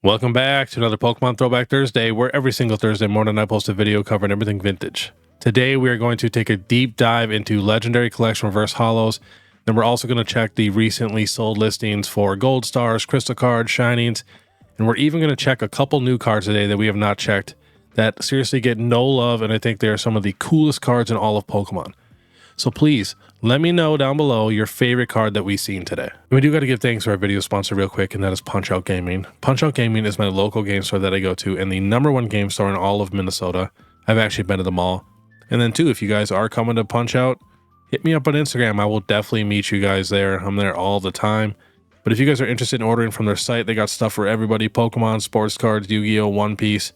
Welcome back to another Pokemon Throwback Thursday, where every single Thursday morning I post a video covering everything vintage. Today we are going to take a deep dive into Legendary Collection Reverse Holos. Then we're also going to check the recently sold listings for Gold Stars, Crystal Cards, Shinings, and we're even going to check a couple new cards today that we have not checked that seriously get no love, and I think they are some of the coolest cards in all of Pokemon. So please, let me know down below your favorite card that we've seen today. And we do got to give thanks to our video sponsor real quick, and that is Punch-Out Gaming. Punch-Out Gaming is my local game store that I go to, and the #1 game store in all of Minnesota. I've actually been to them all. And then too, if you guys are coming to Punch-Out, hit me up on Instagram. I will definitely meet you guys there. I'm there all the time. But if you guys are interested in ordering from their site, they got stuff for everybody: Pokemon, sports cards, Yu-Gi-Oh!, One Piece,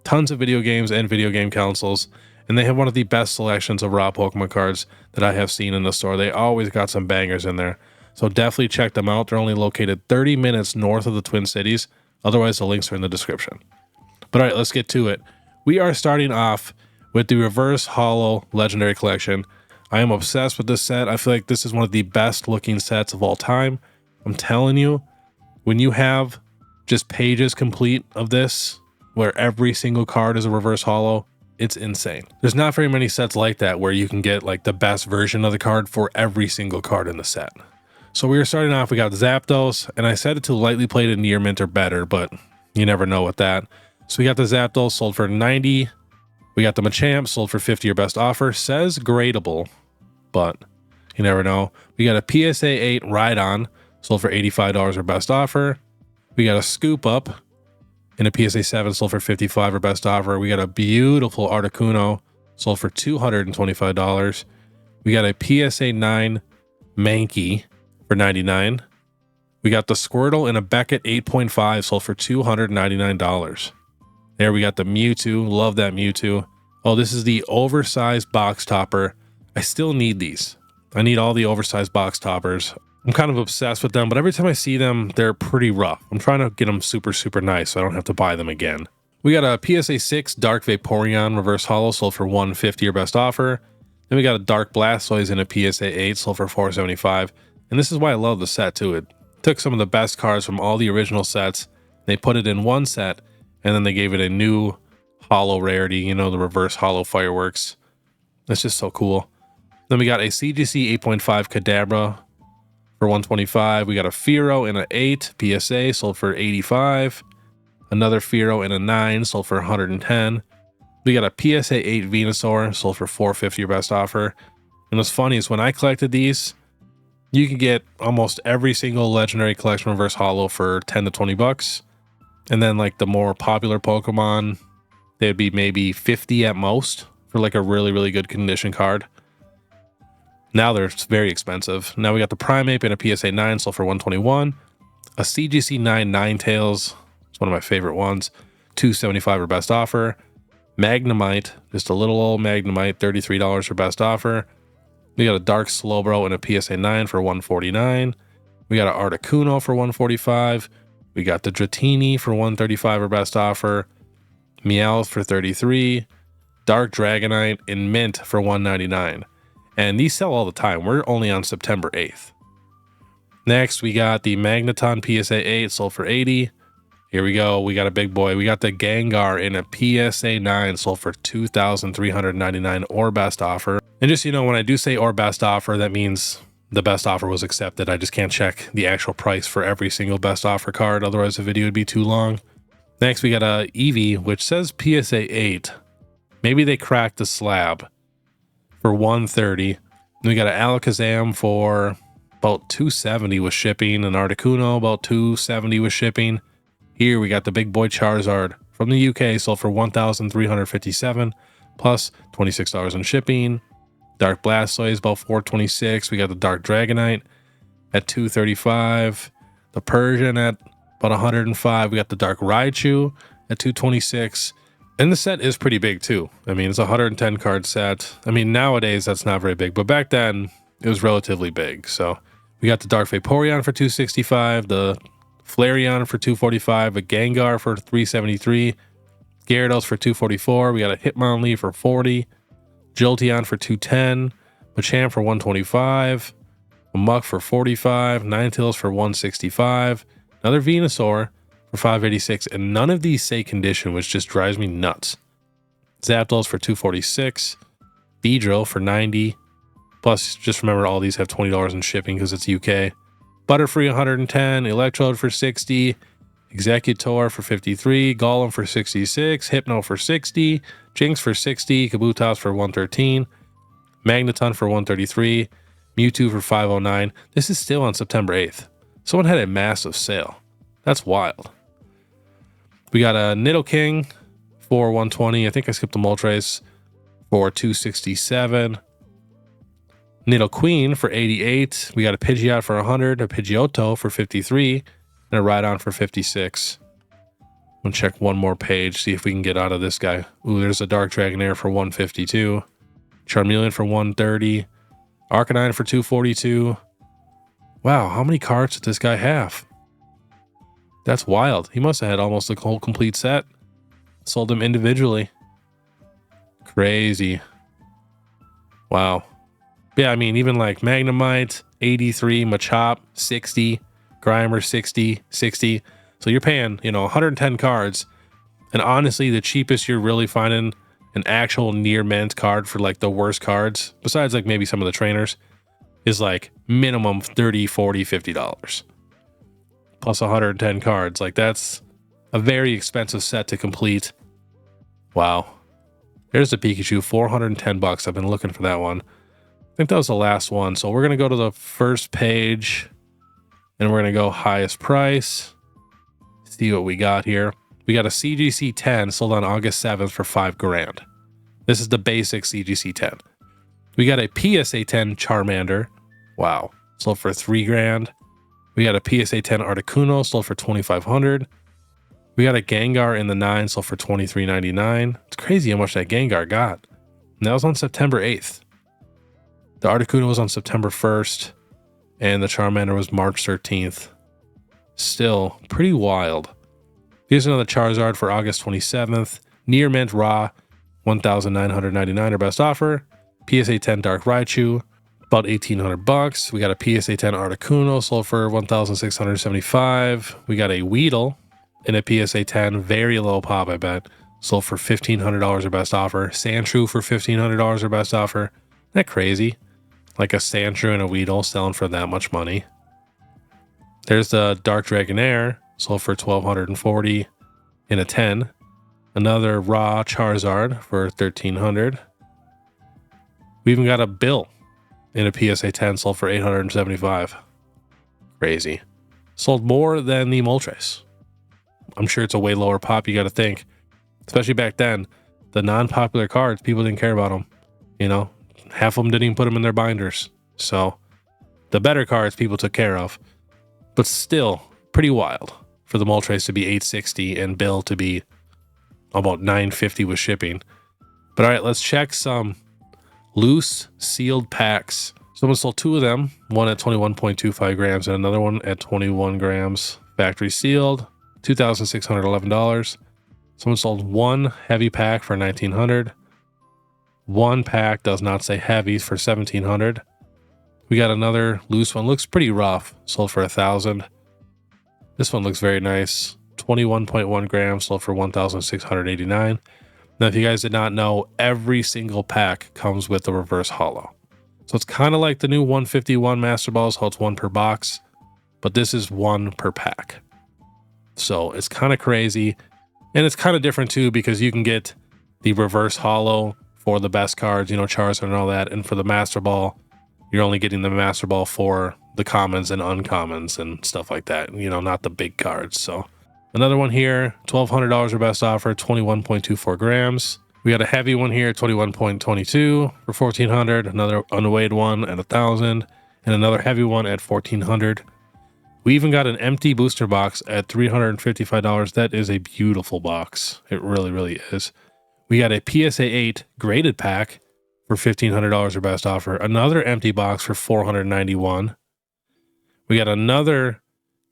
tons of video games and video game consoles. And they have one of the best selections of raw Pokemon cards that I have seen in the store. They always got some bangers in there. So definitely check them out. They're only located 30 minutes north of the Twin Cities. Otherwise, the links are in the description. But all right, let's get to it. We are starting off with the Reverse Holo Legendary Collection. I am obsessed with this set. I feel like this is one of the best looking sets of all time. I'm telling you, when you have just pages complete of this, where every single card is a Reverse Holo, it's insane. There's not very many sets like that where you can get like the best version of the card for every single card in the set. So we are starting off, we got Zapdos, and I set it to lightly plated near mint or better, but you never know with that. So we got the Zapdos sold for 90. We got the Machamp sold for 50 or best offer. Says gradable, but you never know. We got a PSA 8 Rhydon sold for $85 or best offer. We got a Scoop Up in a PSA 7 sold for $55 or best offer. We got a beautiful Articuno sold for $225. We got a PSA 9 Mankey for $99. We got the Squirtle in a Beckett 8.5 sold for $299. There we got the Mewtwo. Love that Mewtwo. Oh, this is the oversized box topper. I still need these. I need all the oversized box toppers. I'm kind of obsessed with them, but every time I see them, they're pretty rough. I'm trying to get them super, super nice so I don't have to buy them again. We got a PSA 6 Dark Vaporeon Reverse Holo sold for $150 or best offer. Then we got a Dark Blastoise in a PSA 8 sold for $475. And this is why I love the set too. It took some of the best cards from all the original sets. They put it in one set, and then they gave it a new holo rarity, you know, the Reverse Holo Fireworks. That's just so cool. Then we got a CGC 8.5 Kadabra for $125. We got a Fearow in an 8 PSA sold for $85. Another Fearow in a 9 sold for $110. We got a PSA 8 Venusaur sold for $450 best offer. And what's funny is when I collected these, you can get almost every single Legendary Collection Reverse Holo for 10 to 20 bucks. And then like the more popular Pokemon, they'd be maybe 50 at most for like a really, really good condition card. Now they're very expensive. Now we got the Primeape in a PSA 9 sold for $121. A CGC 9 Ninetales, it's one of my favorite ones, $275 or best offer. Magnemite, just a little old Magnemite, $33 for best offer. We got a Dark Slowbro in a PSA 9 for $149. We got an Articuno for $145. We got the Dratini for $135 or best offer. Meowth for $33. Dark Dragonite in mint for $199. And these sell all the time. We're only on September 8th. Next, we got the Magneton PSA 8 sold for $80. Here we go. We got a big boy. We got the Gengar in a PSA 9 sold for $2,399 or best offer. And just, you know, when I do say or best offer, that means the best offer was accepted. I just can't check the actual price for every single best offer card. Otherwise, the video would be too long. Next, we got a Eevee, which says PSA 8. Maybe they cracked the slab for $130. Then we got an Alakazam for about $270 with shipping, an Articuno about $270 with shipping. Here we got the big boy Charizard from the UK sold for $1,357 plus $26 in shipping. Dark Blastoise about $426. We got the Dark Dragonite at $235. The Persian at about $105. We got the Dark Raichu at $226. And the set is pretty big too. I mean, it's a 110 card set. I mean, nowadays that's not very big, but back then it was relatively big. So we got the Dark Vaporeon for $265, the Flareon for $245, a Gengar for $373, Gyarados for $244. We got a Hitmonlee for $40, Jolteon for $210, Machamp for $125, a Muck for $45, Ninetales for $165, another Venusaur for 586, and none of these say condition, which just drives me nuts. Zapdos for 246, Beedrill for 90. Plus, just remember all these have $20 in shipping because it's UK. Butterfree 110, Electrode for 60, Executor for 53, Golem for 66, Hypno for 60, Jinx for 60, Kabutops for 113, Magneton for 133, Mewtwo for 509. This is still on September 8th. Someone had a massive sale. That's wild. We got a Nidoking for 120. I think I skipped the Moltres for 267. Nidoqueen for 88. We got a Pidgeot for 100, a Pidgeotto for 53, and a Rhydon for 56. I'm gonna check one more page, see if we can get out of this guy. Ooh, there's a Dark Dragonair for 152. Charmeleon for 130. Arcanine for 242. Wow, how many cards did this guy have? That's wild. He must have had almost a whole complete set. Sold them individually. Crazy. Wow. Yeah, I mean, even like Magnemite, 83, Machop, 60, Grimer, 60, 60. So you're paying, 110 cards. And honestly, the cheapest you're really finding an actual near mint card for like the worst cards, besides like maybe some of the trainers, is like minimum $30, $40, $50. Plus 110 cards. Like that's a very expensive set to complete. Wow. There's the Pikachu, 410 bucks. I've been looking for that one. I think that was the last one. So we're going to go to the first page and we're going to go highest price. See what we got here. We got a CGC 10 sold on August 7th for $5,000. This is the basic CGC 10. We got a PSA 10 Charmander. Wow. Sold for $3,000. We got a PSA 10 Articuno sold for $2,500. We got a Gengar in the 9 sold for $23.99. It's crazy how much that Gengar got. And that was on September 8th. The Articuno was on September 1st, and the Charmander was March 13th. Still pretty wild. Here's another Charizard for August 27th. Near Mint Raw, $1,999, our best offer. PSA 10 Dark Raichu, about $1,800. We got a PSA 10 Articuno, sold for $1,675. We got a Weedle in a PSA 10, very low pop, I bet. Sold for $1,500, our best offer. Sandshrew for $1,500, our best offer. Isn't that crazy? Like a Sandshrew and a Weedle selling for that much money. There's the Dark Dragonair, sold for $1,240 in a 10. Another raw Charizard for $1,300. We even got a Bill in a PSA 10, sold for $875. Crazy. Sold more than the Moltres. I'm sure it's a way lower pop, you got to think. Especially back then, the non-popular cards, people didn't care about them. Half of them didn't even put them in their binders. So the better cards people took care of. But still, pretty wild for the Moltres to be $860 and Bill to be about $950 with shipping. But all right, let's check some loose sealed packs. Someone sold two of them, one at 21.25 grams and another one at 21 grams. Factory sealed, $2,611. Someone sold one heavy pack for $1,900. One pack does not say heavy for $1,700. We got another loose one, looks pretty rough, sold for $1,000. This one looks very nice, 21.1 grams, sold for $1,689. Now, if you guys did not know, every single pack comes with the reverse holo. So it's kind of like the new 151 Master Balls, how it's one per box, but this is one per pack. So it's kind of crazy. And it's kind of different too, because you can get the reverse holo for the best cards, Charizard and all that. And for the Master Ball, you're only getting the Master Ball for the commons and uncommons and stuff like that, not the big cards. So another one here, $1,200 our best offer, 21.24 grams. We got a heavy one here, 21.22 for $1,400. Another unweighed one at $1,000, and another heavy one at $1,400. We even got an empty booster box at $355. That is a beautiful box. It really, really is. We got a PSA 8 graded pack for $1,500 our best offer. Another empty box for $491. We got another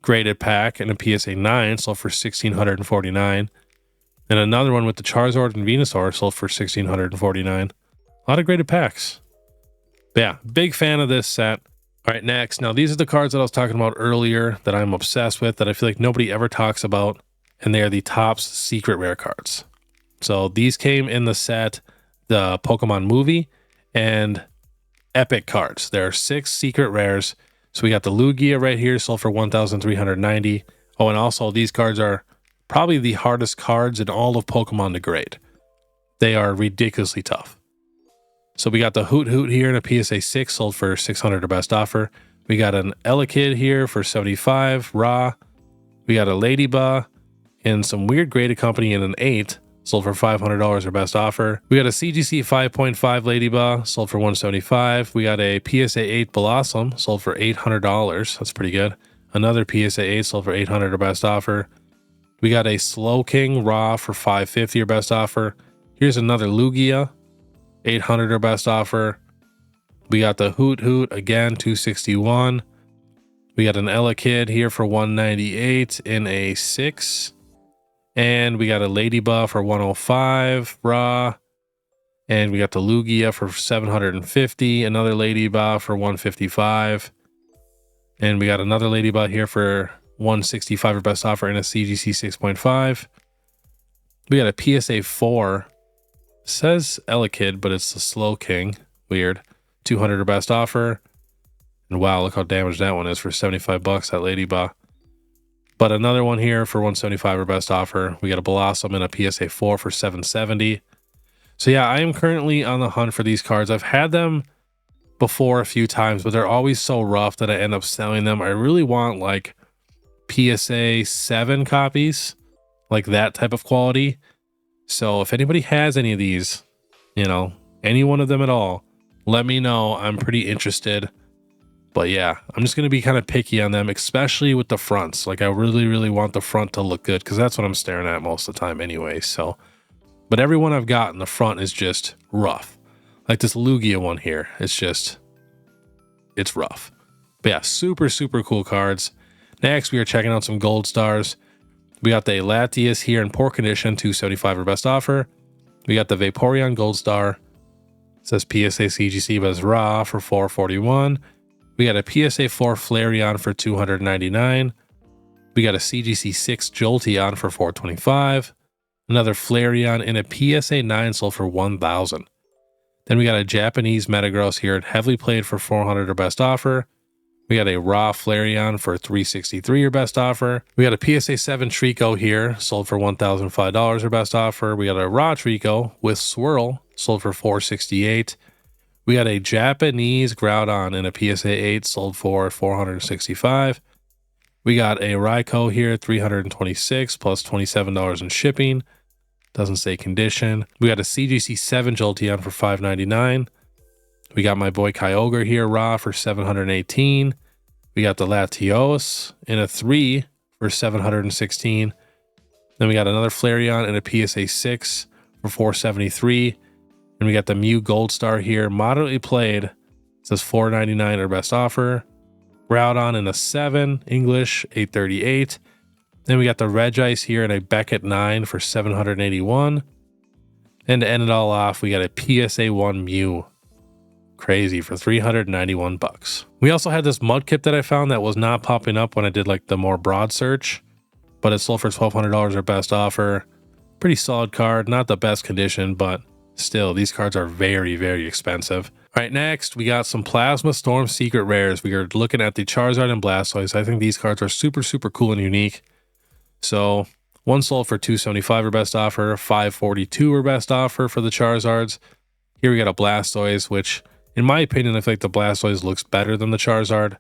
graded pack and a PSA 9 sold for $1,649. And another one with the Charizard and Venusaur sold for $1,649. A lot of graded packs. But yeah, big fan of this set. All right, next. Now, these are the cards that I was talking about earlier that I'm obsessed with, that I feel like nobody ever talks about. and they are the Topps secret rare cards. So these came in the set, the Pokemon movie, and epic cards. There are 6 secret rares. So we got the Lugia right here, sold for 1,390. Oh, and also these cards are probably the hardest cards in all of Pokemon to grade. They are ridiculously tough. So we got the Hoot Hoot here in a PSA 6, sold for 600 or best offer. We got an Elekid here for 75 raw. We got a Ladybug in some weird graded company in an 8, sold for $500 or best offer. We got a CGC 5.5 Ladybug, sold for $175. We got a PSA 8 Blossom, sold for $800. That's pretty good. Another PSA 8 sold for $800 or best offer. We got a Slowking raw for $550 or best offer. Here's another Lugia, $800 or best offer. We got the Hoot Hoot again, $261. We got an Elekid here for $198 in a 6. And we got a Ladybug for $105 raw. And we got the Lugia for $750. Another Ladybug for $155. And we got another Ladybug here for $165 or best offer in a CGC 6.5. We got a PSA 4. It says Elekid, but it's the Slowking. Weird. $200 or best offer. And wow, look how damaged that one is for $75, that Ladybug. But another one here for $175 or best offer. We got a Blossom and a PSA 4 for $770. So yeah, I am currently on the hunt for these cards. I've had them before a few times, but they're always so rough that I end up selling them. I really want like PSA 7 copies, like that type of quality. So if anybody has any of these, you know, any one of them at all, let me know. I'm pretty interested. But yeah, I'm just going to be kind of picky on them, especially with the fronts. Like I really, really want the front to look good because that's what I'm staring at most of the time anyway. So, but every one I've got in the front is just rough. Like this Lugia one here, it's rough. But yeah, super, super cool cards. Next, we are checking out some gold stars. We got the Latias here in poor condition, $275 or best offer. We got the Vaporeon Gold Star. It says PSA CGC, but it's raw for $441. We got a PSA 4 Flareon for $299. We got a CGC 6 Jolteon for $425. Another Flareon in a PSA 9 sold for $1,000. Then we got a Japanese Metagross here, heavily played for $400 or best offer. We got a raw Flareon for $363 or best offer. We got a PSA 7 Trico here, sold for $1,005 or best offer. We got a raw Trico with Swirl, sold for $468. We got a Japanese Groudon in a PSA 8, sold for $465. We got a Raikou here, $326 plus $27 in shipping. Doesn't say condition. We got a CGC 7 Jolteon for $599. We got my boy Kyogre here, raw for $718. We got the Latios in a 3 for $716. Then we got another Flareon in a PSA 6 for $473. And we got the Mew Gold Star here, moderately played. It says $499 or best offer. Groudon in a 7, English, $838. Then we got the Regice here in a Beckett 9 for $781. And to end it all off, we got a PSA 1 Mew. Crazy, for $391. We also had this Mudkip that I found that was not popping up when I did like the more broad search, but it sold for $1,200 or best offer. Pretty solid card, not the best condition, but still, these cards are very, very expensive. All right, next, we got some Plasma Storm Secret Rares. We are looking at the Charizard and Blastoise. I think these cards are super, super cool and unique. So, one sold for $275 or best offer, $542 or best offer for the Charizards. Here we got a Blastoise, which, in my opinion, I feel like the Blastoise looks better than the Charizard.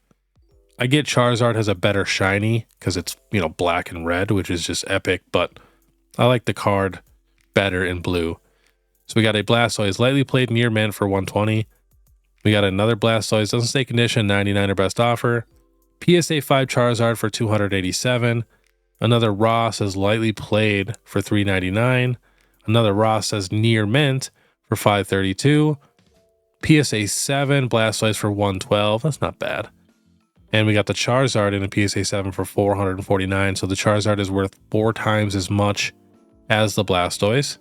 I get Charizard has a better shiny because it's, you know, black and red, which is just epic, but I like the card better in blue. So we got a Blastoise lightly played near mint for $120. We got another Blastoise, doesn't say condition, $99 or best offer. PSA 5 Charizard for $287. Another raw says lightly played for $399. Another raw says near mint for $532. PSA 7 Blastoise for $112. That's not bad. And we got the Charizard in a PSA 7 for $449. So the Charizard is worth 4 times as much as the Blastoise.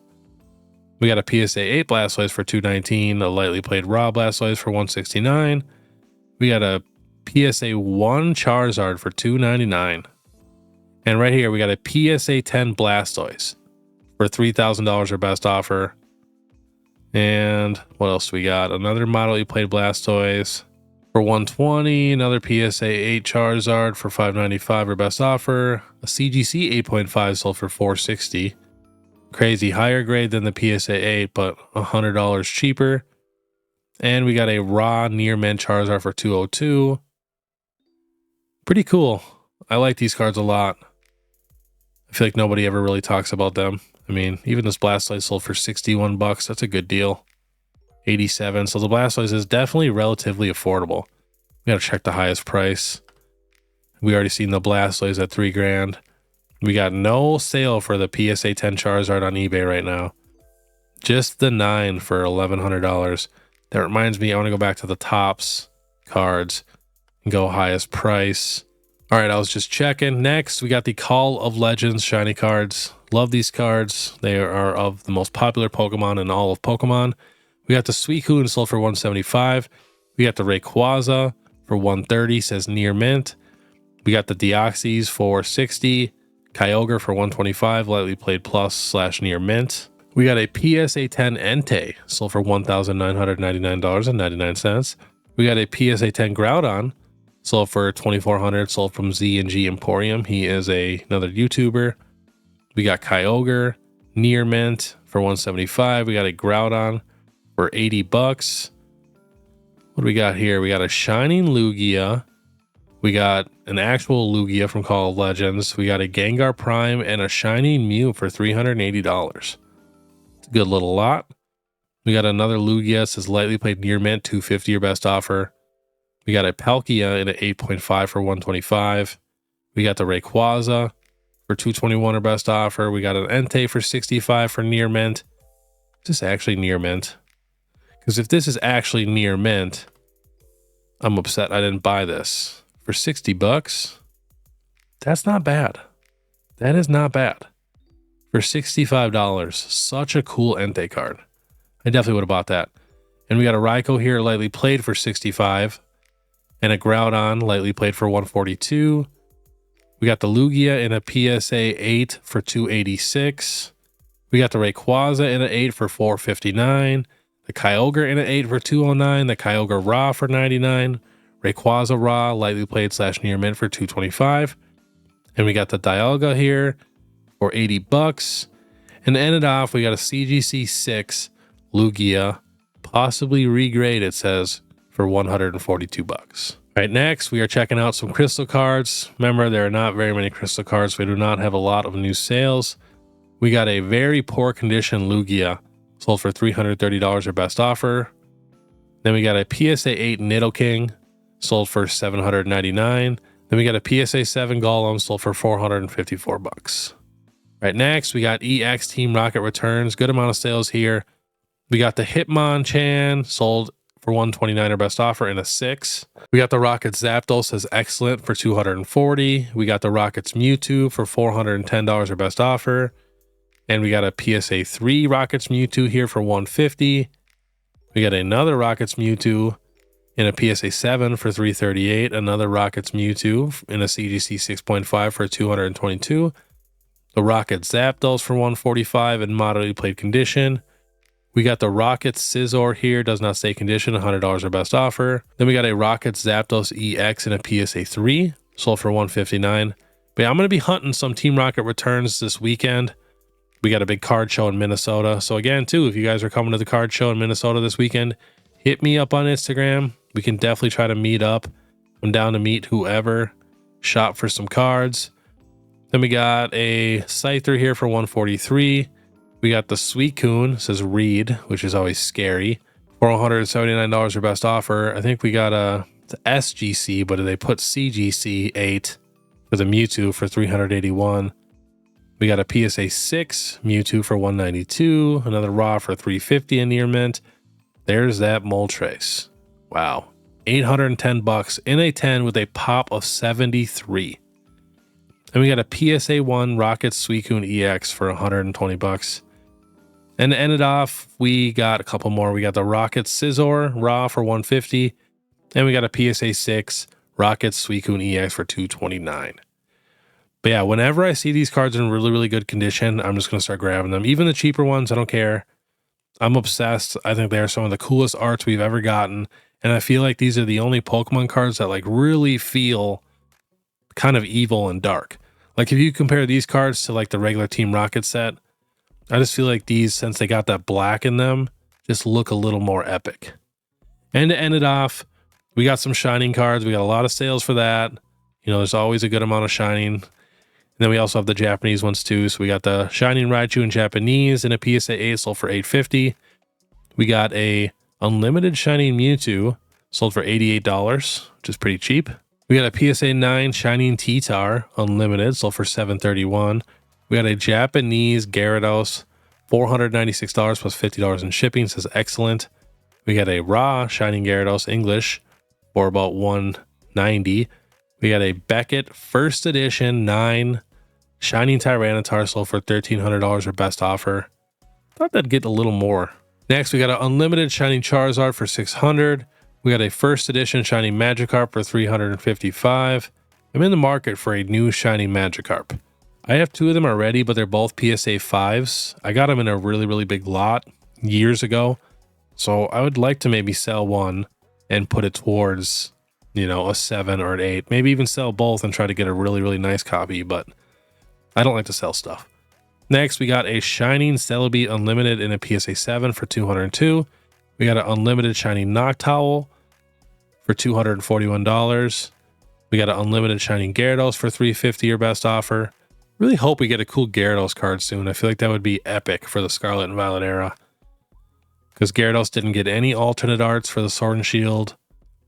We got a PSA 8 Blastoise for $219, a lightly played raw Blastoise for $169. We got a PSA 1 Charizard for $299. And right here, we got a PSA 10 Blastoise for $3,000 or best offer. And what else do we got? Another model you played Blastoise for $120. Another PSA 8 Charizard for $595 or best offer. A CGC 8.5 sold for $460. Crazy, higher grade than the PSA 8, but $100 cheaper. And we got a raw near mint Charizard for $202. Pretty cool. I like these cards a lot. I feel like nobody ever really talks about them. I mean, even this Blastoise sold for $61. That's a good deal. 87. So the Blastoise is definitely relatively affordable. We gotta check the highest price. We already seen the Blastoise at $3,000. We got no sale for the PSA 10 Charizard on eBay right now. Just the 9 for $1,100. That reminds me, I want to go back to the Topps cards and go highest price. All right, I was just checking. Next, we got the Call of Legends shiny cards. Love these cards. They are of the most popular Pokemon in all of Pokemon. We got the Suicune sold for $175. We got the Rayquaza for $130, says near mint. We got the Deoxys for $60. Kyogre for $125, lightly played plus / near mint. We got a PSA 10 Entei, sold for $1,999.99. We got a PSA 10 Groudon, sold for $2,400, sold from Z&G Emporium. He is another YouTuber. We got Kyogre, near mint for $175. We got a Groudon for $80. What do we got here? We got a Shining Lugia. We got an actual Lugia from Call of Legends. We got a Gengar Prime and a Shining Mew for $380. It's a good little lot. We got another Lugia. It says lightly played near mint, $250 your best offer. We got a Palkia in an 8.5 for $125. We got the Rayquaza for $221 or best offer. We got an Entei for $65 for near mint. Is this actually near mint? Because if this is actually near mint, I'm upset I didn't buy this. For $60, that's not bad. That is not bad. For $65, such a cool Entei card. I definitely would have bought that. And we got a Raikou here, lightly played for $65. And a Groudon, lightly played for $142. We got the Lugia in a PSA 8 for $286. We got the Rayquaza in an 8 for $459. The Kyogre in an 8 for $209. The Kyogre Raw for $99. Rayquaza Raw, lightly played / near mint for $225. And we got the Dialga here for $80. And to end it off, we got a CGC 6 Lugia, possibly regrade, it says, for $142. All right, next we are checking out some crystal cards. Remember, there are not very many crystal cards. We do not have a lot of new sales. We got a very poor condition Lugia, sold for $330 or best offer. Then we got a PSA 8 Nidoking, sold for $799. Then we got a PSA 7 Golem, sold for $454. Right, next we got EX Team Rocket returns. Good amount of sales here. We got the Hitmonchan, sold for $129 or best offer in a 6. We got the Rockets Zapdos as excellent for $240. We got the Rockets Mewtwo for $410 or best offer. And we got a PSA 3 Rockets Mewtwo here for $150. We got another Rockets Mewtwo in a PSA 7 for $338. Another Rockets Mewtwo in a CGC 6.5 for $222. The Rockets Zapdos for $145 in moderately played condition. We got the Rockets Scizor here, does not say condition, $100 or best offer. Then we got a Rockets Zapdos EX in a PSA 3, sold for $159. But yeah, I'm going to be hunting some Team Rocket returns this weekend. We got a big card show in Minnesota. So again, too, if you guys are coming to the card show in Minnesota this weekend, hit me up on Instagram. We can definitely try to meet up. I'm down to meet whoever, shop for some cards. Then we got a Scyther here for $143. We got the Suicune, says Reed, which is always scary, for $179 or best offer. I think we got a SGC, but they put CGC 8 for the Mewtwo for $381. We got a PSA 6 Mewtwo for $192. Another Raw for $350 in near mint. There's that Moltres. Wow. $810 in a 10 with a pop of 73. And we got a PSA 1 Rockets Suicune EX for $120. And to end it off, we got a couple more. We got the Rockets Scizor Raw for $150. And we got a PSA 6 Rockets Suicune EX for $229. But yeah, whenever I see these cards in really, really good condition, I'm just going to start grabbing them. Even the cheaper ones, I don't care. I'm obsessed. I think they are some of the coolest arts we've ever gotten. And I feel like these are the only Pokemon cards that like really feel kind of evil and dark. Like if you compare these cards to like the regular Team Rocket set, I just feel like these, since they got that black in them, just look a little more epic. And to end it off, we got some shining cards. We got a lot of sales for that. You know, there's always a good amount of shining. And then we also have the Japanese ones too. So we got the Shining Raichu in Japanese and a PSA 8 sold for $8.50. We got a Unlimited Shining Mewtwo sold for $88, which is pretty cheap. We got a PSA 9 Shining T-Tar Unlimited sold for $7.31. We got a Japanese Gyarados, $496 plus $50 in shipping. Says excellent. We got a raw Shining Gyarados English for about $190. We got a Beckett First Edition 9 Shining Tyranitar sold for $1,300 or best offer. Thought that'd get a little more. Next, we got an Unlimited Shining Charizard for $600. We got a First Edition Shining Magikarp for $355. I'm in the market for a new Shining Magikarp. I have 2 of them already, but they're both PSA 5s. I got them in a really, really big lot years ago. So I would like to maybe sell one and put it towards, you know, a 7 or an 8. Maybe even sell both and try to get a really, really nice copy, but I don't like to sell stuff. Next, we got a Shining Celebi Unlimited in a PSA 7 for $202. We got an Unlimited Shining Noctowl for $241. We got an Unlimited Shining Gyarados for $350 or best offer. Really hope we get a cool Gyarados card soon. I feel like that would be epic for the Scarlet and Violet era. Because Gyarados didn't get any alternate arts for the Sword and Shield.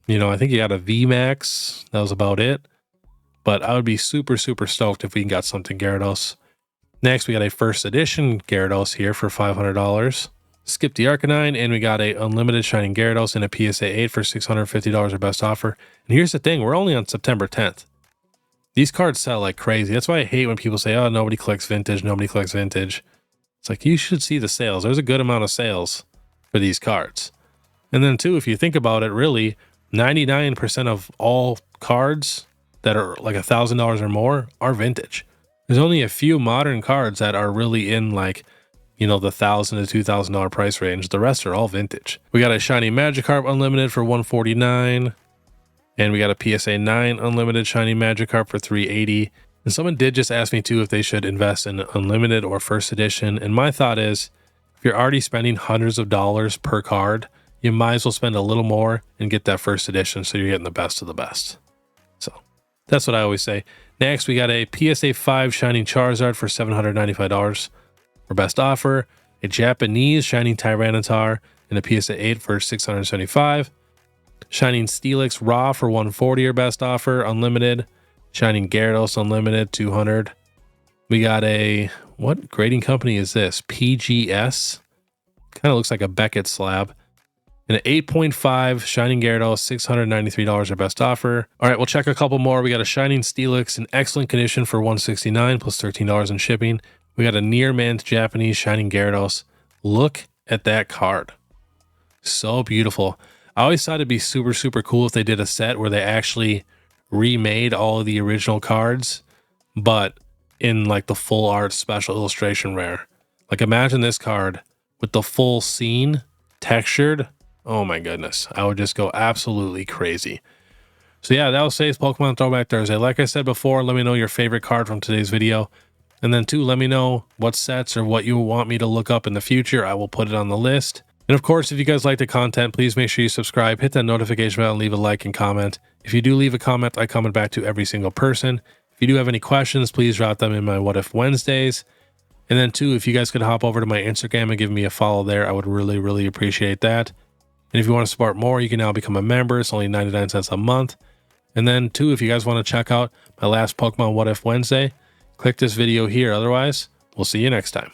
You know, I think he got a VMAX. That was about it. But I would be super, super stoked if we got something Gyarados. Next, we got a First Edition Gyarados here for $500. Skip the Arcanine, and we got a Unlimited Shining Gyarados in a PSA 8 for $650 or best offer. And here's the thing, we're only on September 10th. These cards sell like crazy. That's why I hate when people say, oh, nobody collects vintage, nobody collects vintage. It's like, you should see the sales. There's a good amount of sales for these cards. And then too, if you think about it, really, 99% of all cards that are like $1,000 or more are vintage. There's only a few modern cards that are really in like, you know, the $1,000 to $2,000 price range. The rest are all vintage. We got a Shiny Magikarp Unlimited for $149. And we got a PSA 9 Unlimited Shiny Magikarp for $380. And someone did just ask me too if they should invest in Unlimited or First Edition. And my thought is, if you're already spending hundreds of dollars per card, you might as well spend a little more and get that First Edition so you're getting the best of the best. So that's what I always say. Next, we got a PSA 5 Shining Charizard for $795 for best offer. A Japanese Shining Tyranitar and a PSA 8 for $675. Shining Steelix Raw for $140 or best offer, unlimited. Shining Gyarados Unlimited, $200. We got a, what grading company is this? PGS. Kind of looks like a Beckett slab. And an 8.5 Shining Gyarados, $693 our best offer. All right, we'll check a couple more. We got a Shining Steelix in excellent condition for $169 plus $13 in shipping. We got a Near Mint Japanese Shining Gyarados. Look at that card. So beautiful. I always thought it'd be super, super cool if they did a set where they actually remade all of the original cards, but in like the full art special illustration rare. Like imagine this card with the full scene textured. Oh my goodness. I would just go absolutely crazy. So yeah, that was today's Pokemon Throwback Thursday. Like I said before, let me know your favorite card from today's video. And then too, let me know what sets or what you want me to look up in the future. I will put it on the list. And of course, if you guys like the content, please make sure you subscribe, hit that notification bell, and leave a like and comment. If you do leave a comment, I comment back to every single person. If you do have any questions, please drop them in my What If Wednesdays. And then too, if you guys could hop over to my Instagram and give me a follow there, I would really, really appreciate that. And if you want to support more, you can now become a member. It's only 99 cents a month. And then too, if you guys want to check out my last Pokemon What If Wednesday, click this video here. Otherwise, we'll see you next time.